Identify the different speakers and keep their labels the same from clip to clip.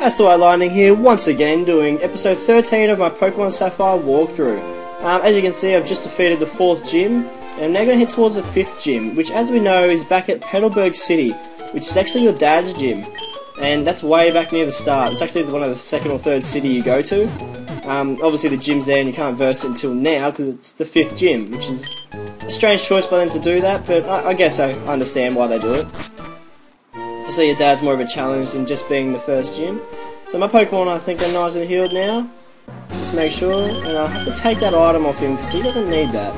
Speaker 1: That's White Lightning here, once again, doing episode 13 of my Pokemon Sapphire walkthrough. As you can see, I've just defeated the 4th gym, and I'm now going to head towards the 5th gym, which as we know is back at Petalburg City, which is actually your dad's gym. And that's way back near the start. It's actually one of the 2nd or 3rd city you go to. Obviously the gym's there and you can't verse it until now, because it's the 5th gym, which is a strange choice by them to do that, but I guess I understand why they do it. Just so your dad's more of a challenge than just being the 1st gym. So my Pokemon I think are nice and healed now. Just make sure, and I'll have to take that item off him because he doesn't need that.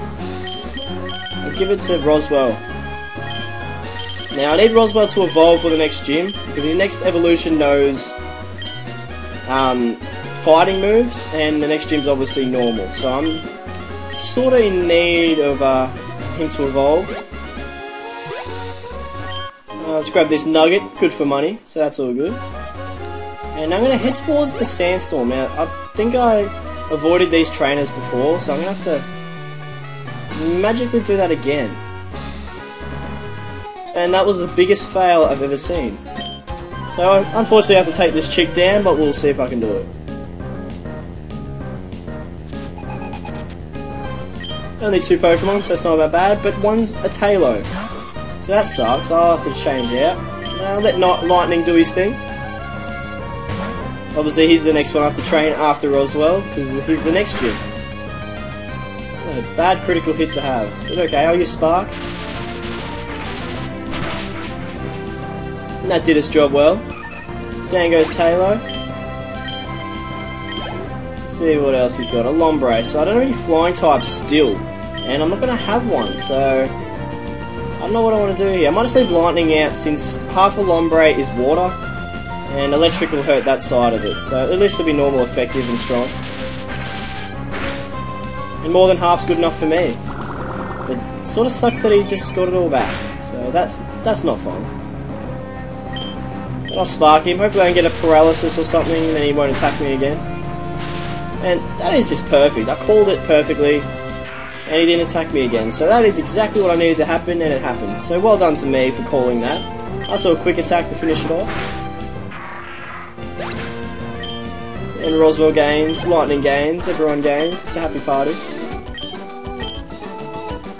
Speaker 1: I'll give it to Roswell. Now I need Roswell to evolve for the next gym, because his next evolution knows fighting moves, and the next gym's obviously normal. So I'm sort of in need of him to evolve. Let's grab this nugget, good for money, so that's all good. And I'm going to head towards the Sandstorm. Now, I think I avoided these trainers before, so I'm going to have to magically do that again. And that was the biggest fail I've ever seen. So I unfortunately have to take this chick down, but we'll see if I can do it. Only 2 Pokemon, so it's not that bad, but one's a Talo. So that sucks, I'll have to change out. Now let Lightning do his thing. Obviously he's the next one I have to train after Roswell, because he's the next gym. A bad critical hit to have, but okay, I'll use Spark. And that did its job well. Down goes Talo. Let's see what else he's got, a Lombre. So I don't have any flying types still, and I'm not going to have one, so I don't know what I want to do here. I might just leave Lightning out since half a Lombre is water, and Electric will hurt that side of it. So at least it'll be normal, effective, and strong. And more than half's good enough for me. But it sort of sucks that he just got it all back. So that's not fun. But I'll Spark him. Hopefully I can get a paralysis or something, and then he won't attack me again. And that is just perfect. I called it perfectly. And he didn't attack me again, so that is exactly what I needed to happen, and it happened. So well done to me for calling that. I saw a quick attack to finish it off. And Roswell gains, Lightning gains, everyone gains, it's a happy party.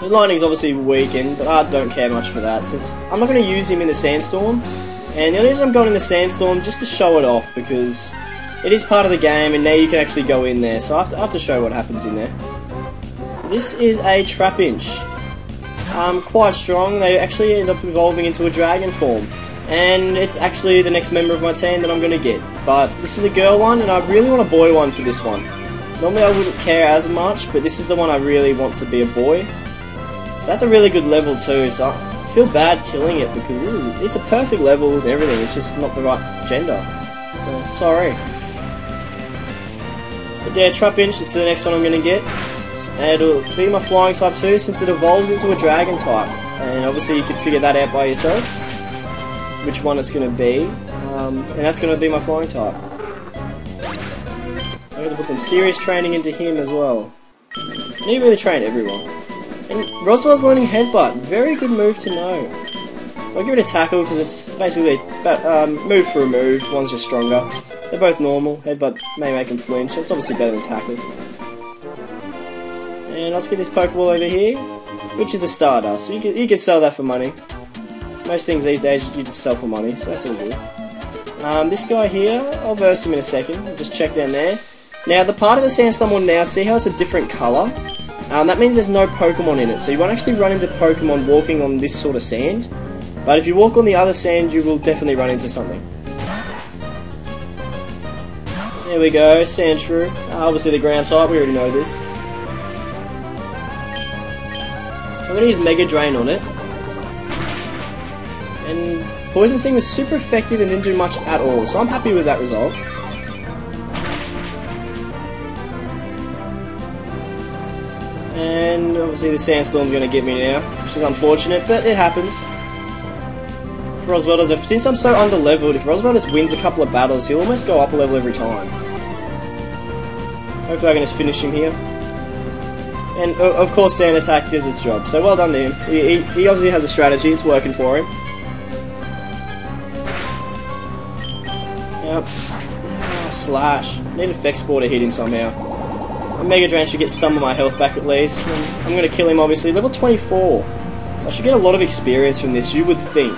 Speaker 1: The Lightning's obviously weakened, but I don't care much for that, since I'm not going to use him in the Sandstorm. And the only reason I'm going in the Sandstorm, just to show it off, because it is part of the game, and now you can actually go in there, so I have to show what happens in there. This is a Trapinch. Quite strong. They actually end up evolving into a dragon form. And it's actually the next member of my team that I'm going to get. But this is a girl one, and I really want a boy one for this one. Normally I wouldn't care as much, but this is the one I really want to be a boy. So that's a really good level too, so I feel bad killing it, because it's a perfect level with everything, it's just not the right gender. So, sorry. But yeah, Trapinch, it's the next one I'm going to get. And it'll be my flying type too, since it evolves into a dragon type. And obviously you can figure that out by yourself, which one it's going to be. And that's going to be my flying type. So I'm going to put some serious training into him as well. I need to really train everyone. And Roswell's learning Headbutt, very good move to know. So I'll give it a tackle, because it's basically move for a move, one's just stronger. They're both normal, Headbutt may make him flinch, it's obviously better than tackle. And let's get this Pokeball over here, which is a Stardust. So you can sell that for money. Most things these days you just sell for money, so that's all good. This guy here, I'll verse him in a second. Just check down there. Now the part of the Sandstorm one now, see how it's a different colour? That means there's no Pokemon in it, so you won't actually run into Pokemon walking on this sort of sand. But if you walk on the other sand, you will definitely run into something. So there we go, Sandshrew. Obviously the ground type, we already know this. I'm going to use Mega Drain on it. And Poison Sting was super effective and didn't do much at all, so I'm happy with that result. And obviously the Sandstorm's going to get me now, which is unfortunate, but it happens. If Roswell does it, since I'm so under-leveled, if Roswell just wins a couple of battles, he'll almost go up a level every time. Hopefully I can just finish him here. And of course Sand Attack does its job, so well done to him. He obviously has a strategy, it's working for him. Yep. Slash. Need Effect Spore to hit him somehow. A Mega Drain should get some of my health back at least. And I'm going to kill him obviously. Level 24. So I should get a lot of experience from this, you would think.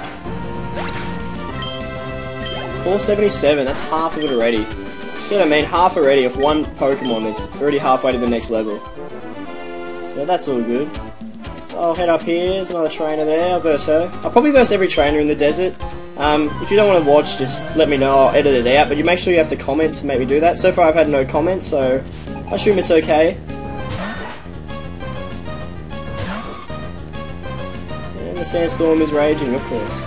Speaker 1: 477, that's half of it already. See what I mean? Half already of one Pokemon that's already halfway to the next level. So that's all good. So I'll head up here, there's another trainer there, I'll verse her. I'll probably verse every trainer in the desert. If you don't want to watch, just let me know, I'll edit it out, but you make sure you have to comment to make me do that. So far I've had no comments, so I assume it's okay. And the Sandstorm is raging, of course.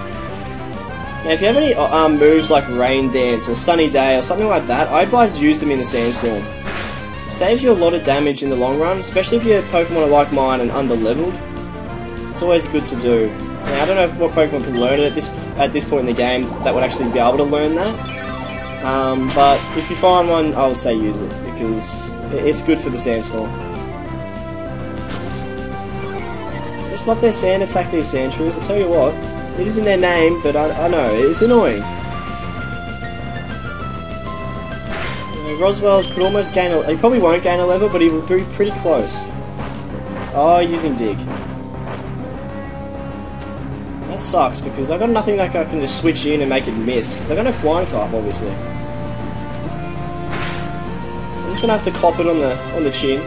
Speaker 1: Now if you have any moves like Rain Dance or Sunny Day or something like that, I advise use them in the Sandstorm. It saves you a lot of damage in the long run, especially if your Pokemon are like mine and under-leveled. It's always good to do. Now, I don't know what Pokemon can learn it at this point in the game that would actually be able to learn that. But if you find one, I would say use it, because it's good for the Sandstorm. I just love their Sand Attack, these Sandshrews, I'll tell you what. It is in their name, but I know, it's annoying. Roswell could almost gain a... He probably won't gain a level, but he will be pretty close. Oh, using Dig. That sucks, because I've got nothing that I can just switch in and make it miss, because I've got no Flying type, obviously. So I'm just going to have to cop it on the chin.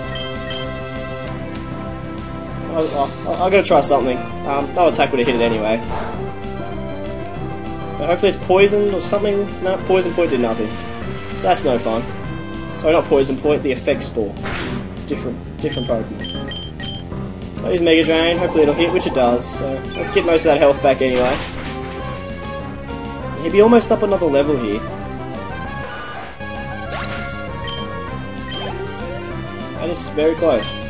Speaker 1: I've got to try something. No attack would have hit it anyway. But hopefully it's poison or something. No, Poison Point did nothing. So that's no fun. Sorry, not Poison Point, the Effect Spore. Different Pokemon. So I use Mega Drain, hopefully it'll hit, which it does. So let's get most of that health back anyway. He'll be almost up another level here. That is very close.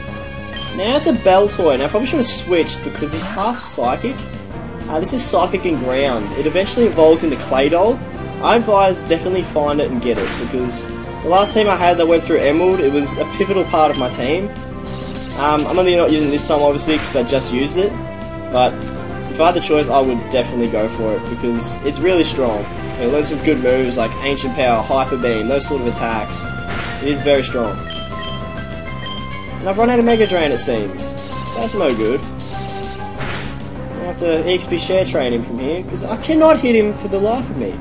Speaker 1: Now it's a Baltoy. Now I probably should have switched because he's half Psychic. This is Psychic and Ground. It eventually evolves into Claydol. I advise definitely find it and get it, because the last team I had that went through Emerald, it was a pivotal part of my team. I'm only not using it this time obviously because I just used it, but if I had the choice I would definitely go for it because it's really strong. It learns some good moves like Ancient Power, Hyper Beam, those sort of attacks. It is very strong. And I've run out of Mega Drain it seems, so that's no good. I have to EXP share train him from here because I cannot hit him for the life of me.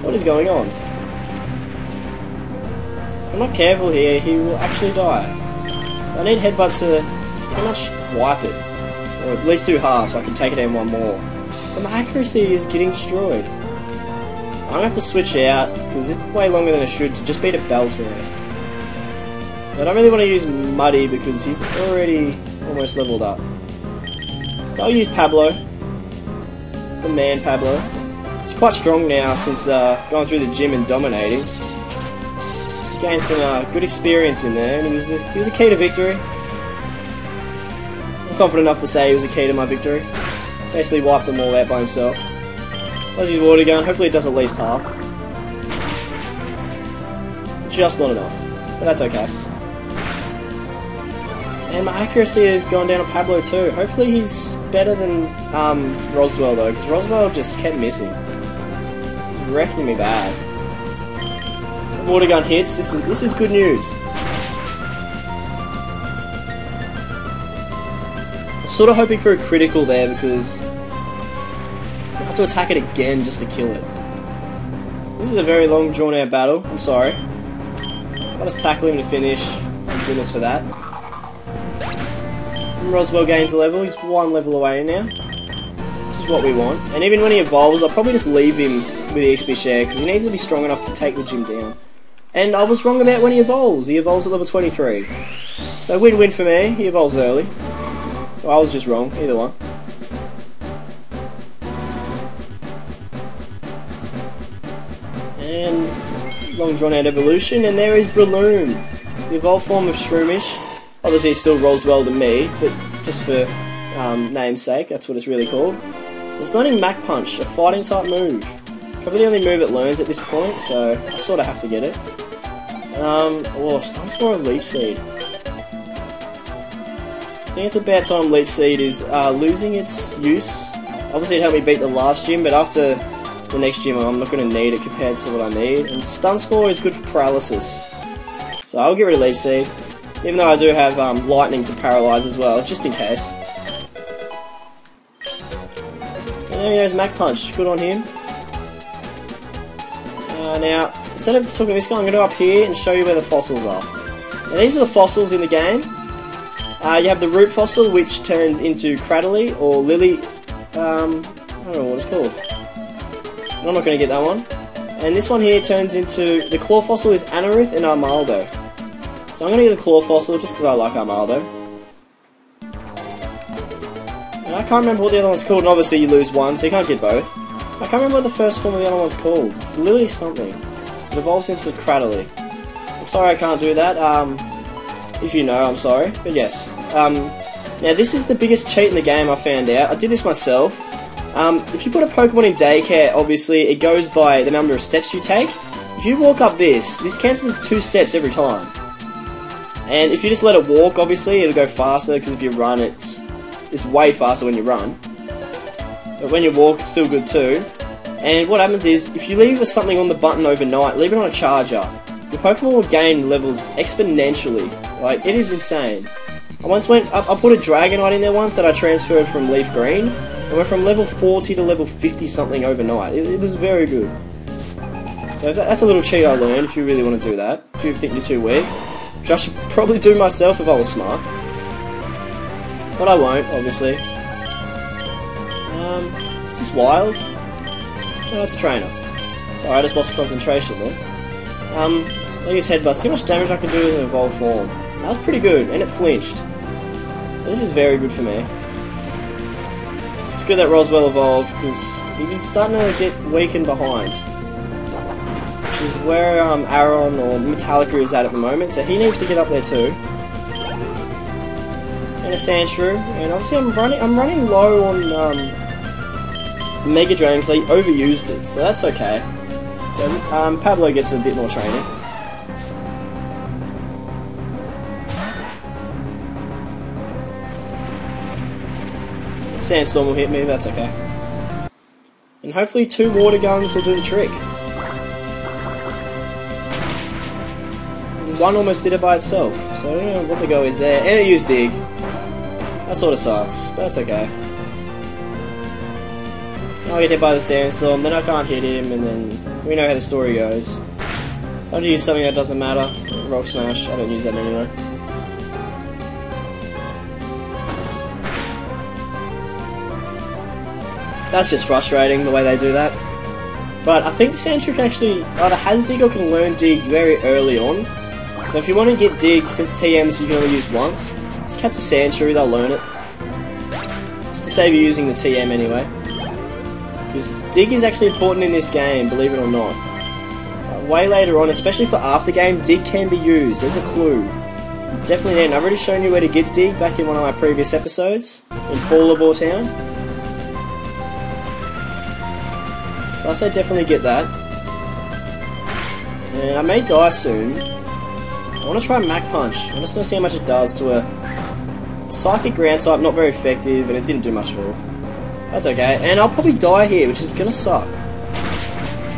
Speaker 1: What is going on? If I'm not careful here, he will actually die. So I need Headbutt to pretty much wipe it. Or at least do half so I can take it in one more. But my accuracy is getting destroyed. I'm going to have to switch out because it's way longer than it should to just beat a Baltoy. I don't really want to use Muddy because he's already almost leveled up. So I'll use Pablo. The man Pablo. He's quite strong now since going through the gym and dominating. He gained some good experience in there, and he was a key to victory. I'm confident enough to say he was a key to my victory. Basically wiped them all out by himself. So I'll use Water Gun, hopefully it does at least half. Just not enough, but that's okay. And my accuracy has gone down on Pablo too. Hopefully he's better than Roswell though, because Roswell just kept missing. He's wrecking me bad. So Water Gun hits. This is good news. I'm sort of hoping for a critical there because I have to attack it again just to kill it. This is a very long drawn out battle. I'm sorry. I'll just tackle him to finish. Thank goodness for that. Roswell gains a level, he's one level away now, which is what we want. And even when he evolves, I'll probably just leave him with the XP share, because he needs to be strong enough to take the gym down. And I was wrong about when he evolves at level 23. So win-win for me, he evolves early. Well, I was just wrong, either one. And long drawn out evolution, and there is Breloom, the evolved form of Shroomish. Obviously it's still Roswell to me, but just for namesake, that's what it's really called. It's learning Mach Punch, a fighting type move. Probably the only move it learns at this point, so I sort of have to get it. Stun Spore or Leech Seed. I think it's about time Leech Seed is losing its use. Obviously it helped me beat the last gym, but after the next gym. I'm not going to need it compared to what I need. And Stun Spore is good for paralysis. So I'll get rid of Leaf Seed. Even though I do have Lightning to paralyze as well, just in case. And there he goes, Mach Punch. Good on him. Now, instead of talking to this guy, I'm going to go up here and show you where the fossils are. Now, these are the fossils in the game. You have the Root Fossil, which turns into Cradily, or Lily... I don't know what it's called. I'm not going to get that one. And this one here turns into... The Claw Fossil is Anorith and Armaldo. So I'm going to get the Claw Fossil just because I like Armaldo. And I can't remember what the other one's called, and obviously you lose one, so you can't get both. I can't remember what the first form of the other one's called. It's Lily something. So it evolves into Cradily. I'm sorry I can't do that. If you know, I'm sorry. But yes. Now this is the biggest cheat in the game, I found out. I did this myself. If you put a Pokemon in daycare, obviously it goes by the number of steps you take. If you walk up this counts as 2 steps every time. And if you just let it walk, obviously it'll go faster, because if you run, it's way faster when you run. But when you walk, it's still good too. And what happens is, if you leave something on the button overnight, leave it on a charger, the Pokemon will gain levels exponentially. Like, it is insane. I put a Dragonite in there once that I transferred from Leaf Green, and went from level 40 to level 50 something overnight. It was very good. So that's a little cheat I learned, if you really want to do that. If you think you're too weak. Which I should probably do myself if I was smart. But I won't, obviously. Is this wild? No, it's a trainer. Sorry, I just lost concentration there. I'll use Headbutt. See how much damage I can do in an evolved form. That was pretty good, and it flinched. So this is very good for me. It's good that Roswell evolved, because he was starting to get weakened behind. Which is where Aron or Metallica is at the moment, so he needs to get up there too. And a Sandshrew, and obviously I'm running low on Mega Drain because I overused it, so that's okay. So Pablo gets a bit more training. Sandstorm will hit me, that's okay. And hopefully 2 water guns will do the trick. And 1 almost did it by itself, so I don't know what the go is there. And it used Dig. That sort of sucks, but that's okay. I'll get hit by the Sandstorm, then I can't hit him, and then we know how the story goes. So I'm going to use something that doesn't matter. Rock Smash, I don't use that anyway. So that's just frustrating, the way they do that. But I think Sandshrew can actually either has Dig or can learn Dig very early on. So if you want to get Dig, since TMs you can only use once, just catch a Sandshrew, they'll learn it. Just to save you using the TM anyway. Because Dig is actually important in this game, believe it or not. Way later on, especially for after game, Dig can be used. There's a clue. Definitely need. I've already shown you where to get Dig back in one of my previous episodes in Fallabor Town. So I say definitely get that. And I may die soon. I want to try Mach Punch. I just want to see how much it does to a Psychic Ground type, not very effective, and it didn't do much at all. That's okay, and I'll probably die here, which is gonna suck.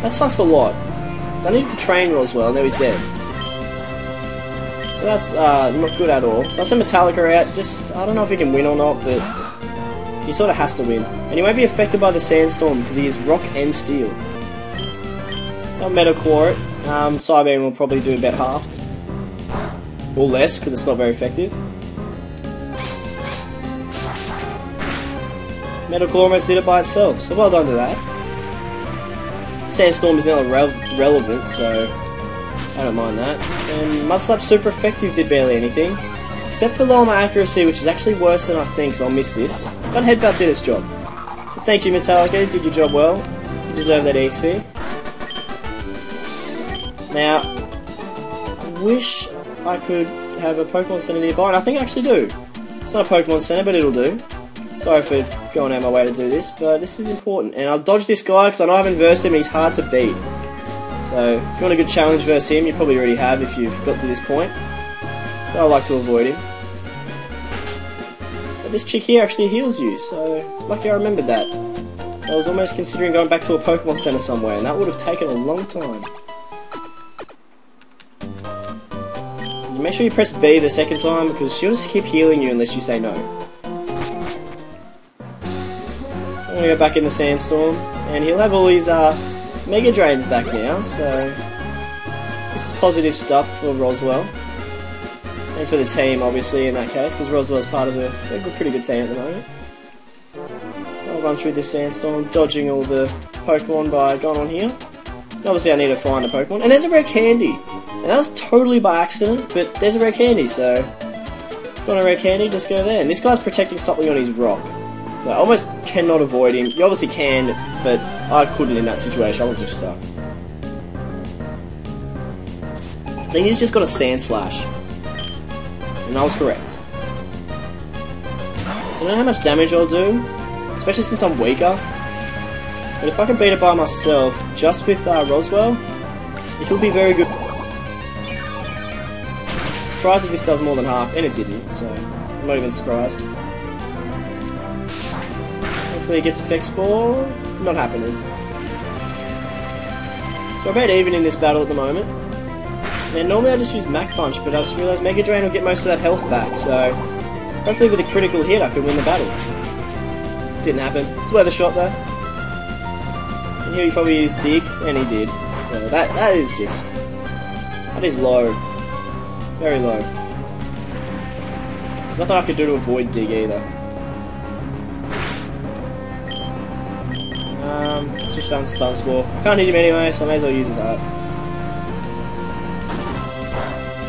Speaker 1: That sucks a lot. So I needed to train Roswell, and now he's dead. So that's not good at all. So I send Metallica out, just, I don't know if he can win or not, but he sort of has to win. And he won't be affected by the Sandstorm, because he is Rock and Steel. So I'll Metal Claw it. Psybeam will probably do about half. Or less, because it's not very effective. Metal Claw almost did it by itself, so well done to that. Sandstorm is now relevant, so I don't mind that. And Mudslap super effective, did barely anything. Except for lower my accuracy, which is actually worse than I think, so I'll miss this. But Headbutt did its job. So thank you Metallica, did your job well. You deserve that EXP. Now, I wish I could have a Pokemon Center nearby, and I think I actually do. It's not a Pokemon Center, but it'll do. Sorry for going out of my way to do this, but this is important. And I'll dodge this guy because I know I haven't versed him and he's hard to beat. So, if you want a good challenge versus him, you probably already have if you've got to this point. But I like to avoid him. But this chick here actually heals you, so lucky I remembered that. So So I was almost considering going back to a Pokemon Center somewhere, and that would have taken a long time. You make sure you press B the second time, because she'll just keep healing you unless you say no. So I'm gonna go back in the Sandstorm, and he'll have all his Mega Drains back now, so this is positive stuff for Roswell. And for the team, obviously, in that case, because Roswell's part of a pretty good team at the moment. I'll run through this Sandstorm, dodging all the Pokemon by going on here. And obviously I need to find a Pokemon. And there's a rare candy! And that was totally by accident, but there's a rare candy, so if you want a rare candy, just go there. And this guy's protecting something on his rock. So I almost cannot avoid him. You obviously can, but I couldn't in that situation. I was just stuck. I think he's just got a Sand Slash. And I was correct. So I don't know how much damage I'll do, especially since I'm weaker. But if I can beat it by myself, just with Roswell, it will be very good. Surprised if this does more than half, and it didn't, so I'm not even surprised. Hopefully it gets Effect Spore. Not happening. So we're about even in this battle at the moment. Now normally I just use Mach Punch, but I just realised Mega Drain will get most of that health back, so hopefully with a critical hit I could win the battle. Didn't happen. It's worth a shot though. And here he probably used Dig, and he did. So that is just... that is low. Very low. There's nothing I could do to avoid Dig either. It's just done Stun Spore. I can't hit him anyway, so I may as well use his art.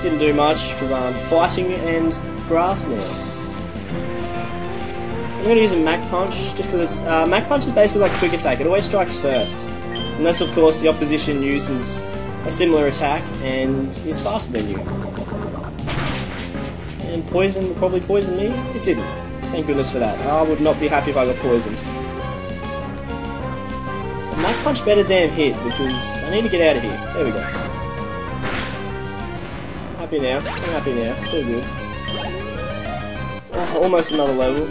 Speaker 1: Didn't do much, because I'm fighting and grass now. I'm going to use a Mach Punch, just because it's... Mach Punch is basically like Quick Attack, it always strikes first. Unless, of course, the opposition uses a similar attack and is faster than you. And Poison will probably poison me? It didn't. Thank goodness for that. I would not be happy if I got poisoned. So Mach Punch better damn hit, because I need to get out of here. There we go. I'm happy now. I'm happy now. It's all good. Oh, almost another level.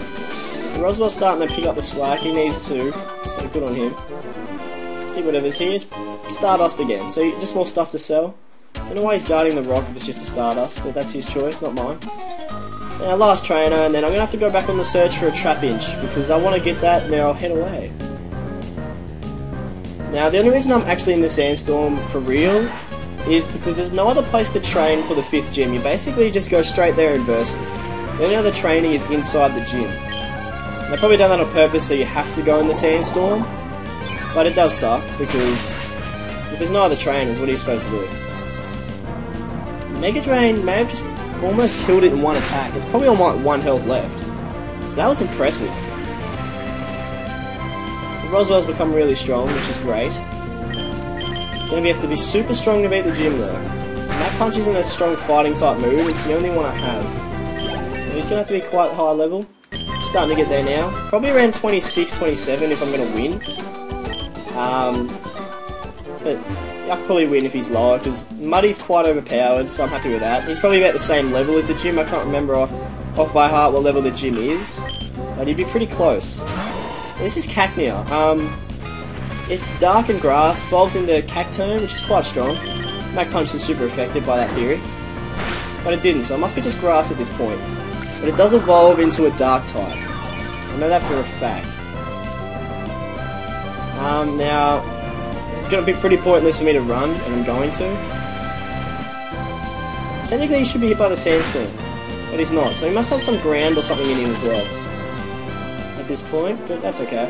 Speaker 1: Roswell's starting to pick up the slack, he needs to, so good on him. Keep whatever's here, Stardust again, so just more stuff to sell. I don't know why he's guarding the rock if it's just a Stardust, but that's his choice, not mine. Now last trainer, and then I'm going to have to go back on the search for a Trapinch, because I want to get that and then I'll head away. Now the only reason I'm actually in the Sandstorm for real is because there's no other place to train for the 5th gym. You basically just go straight there and verse it. The only other training is inside the gym. They've probably done that on purpose so you have to go in the Sandstorm, but it does suck because if there's no other trainers, what are you supposed to do? Mega Drain may have just almost killed it in one attack. It's probably on like 1 health left, so that was impressive. Roswell's become really strong, which is great. It's going to have to be super strong to beat the gym though. Mach Punch isn't a strong fighting type move, it's the only one I have. So he's going to have to be quite high level. Starting to get there now. Probably around 26, 27 if I'm going to win. But I could probably win if he's lower, because Muddy's quite overpowered, so I'm happy with that. He's probably about the same level as the gym. I can't remember off by heart what level the gym is, but he'd be pretty close. This is Cacnea. It's dark and grass, evolves into Cacturne, which is quite strong. Mach Punch is super effective by that theory. But it didn't, so it must be just grass at this point. But it does evolve into a dark type. I know that for a fact. Now, it's going to be pretty pointless for me to run, and I'm going to. Technically he should be hit by the Sandstorm, but he's not, so he must have some ground or something in him as well. At this point, but that's okay.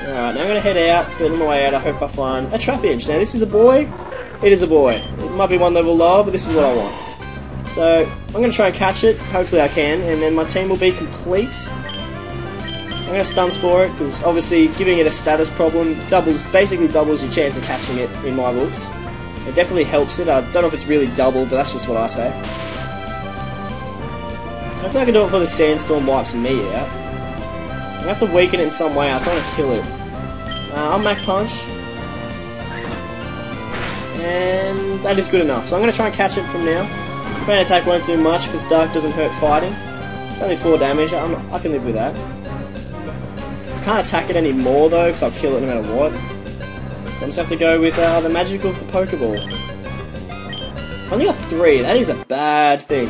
Speaker 1: Alright, now I'm going to head out, but on the way out I hope I find a Trapinch. Now this is a boy, it is a boy. It might be 1 level lower, but this is what I want. So, I'm going to try and catch it, hopefully I can, and then my team will be complete. I'm going to Stun Spore it, because obviously giving it a status problem basically doubles your chance of catching it in my books. It definitely helps it. I don't know if it's really double, but that's just what I say. So hopefully I can do it before the Sandstorm wipes me out. I'm going to have to weaken it in some way else. I want to kill it. I'll Mach Punch. And that is good enough. So I'm going to try and catch it from now. Fan attack won't do much because Dark doesn't hurt fighting. It's only 4 damage. I can live with that. can't attack it anymore though, because I'll kill it no matter what. So I'm just have to go with the magic of the Pokeball. I only got 3. That is a bad thing.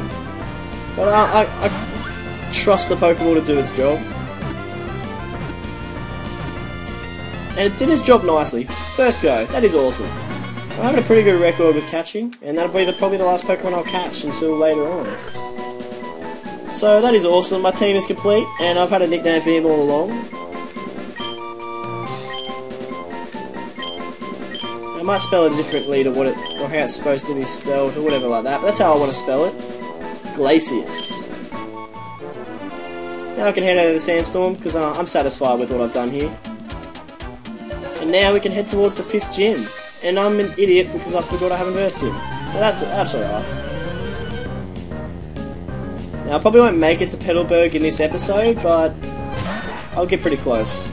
Speaker 1: But I trust the Pokeball to do its job. And it did its job nicely. First go. That is awesome. I'm having a pretty good record with catching, and that'll be probably the last Pokemon I'll catch until later on. So that is awesome. My team is complete, and I've had a nickname for him all along. I might spell it differently to what or how it's supposed to be spelled, or whatever like that. But that's how I want to spell it. Glacius. Now I can head over to the Sandstorm because I'm satisfied with what I've done here. And now we can head towards the 5th gym. And I'm an idiot because I forgot I haven't versed him. So that's alright. Now I probably won't make it to Petalburg in this episode, but I'll get pretty close.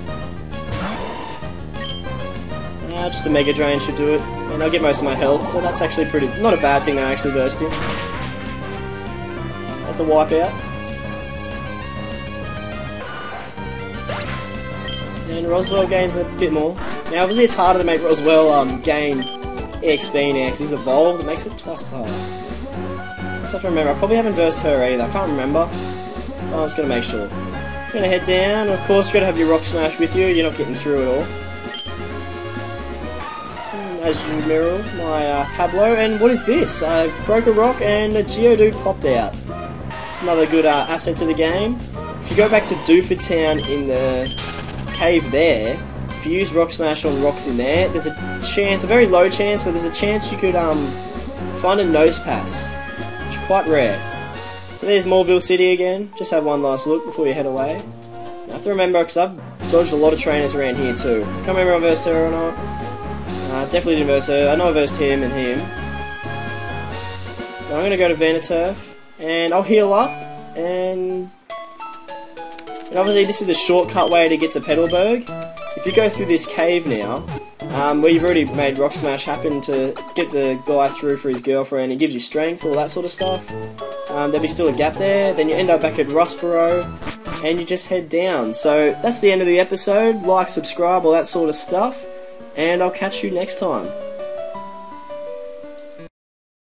Speaker 1: Just a Mega Drain should do it. And I'll get most of my health, so that's actually not a bad thing that I actually versed him. That's a wipeout. And Roswell gains a bit more. Now obviously it's harder to make Roswell gain EXP now because he's evolved. It makes it twice as hard. I just have to remember, I probably haven't versed her either. I can't remember. But I'm just going to make sure. I'm going to head down. Of course, you've got to have your Rock Smash with you. You're not getting through at all. As you mirror my Pablo. And what is this? Broke a rock and a Geodude popped out. It's another good asset to the game. If you go back to Dooford Town in the cave there, if you use Rock Smash on rocks in there, there's a chance, a very low chance, but there's a chance you could find a Nose Pass, which is quite rare. So there's Moreville City again. Just have one last look before you head away. You have to remember, because I've dodged a lot of trainers around here too. Can't remember if I versed her or not. Definitely didn't verse her. I know I versed him and him. Now I'm going to go to Vaniturf, and I'll heal up, and obviously this is the shortcut way to get to Petalburg. If you go through this cave now, where you've already made Rock Smash happen to get the guy through for his girlfriend, it gives you strength, all that sort of stuff. There'll be still a gap there, then you end up back at Rustboro, and you just head down. So that's the end of the episode. Like, subscribe, all that sort of stuff. And I'll catch you next time.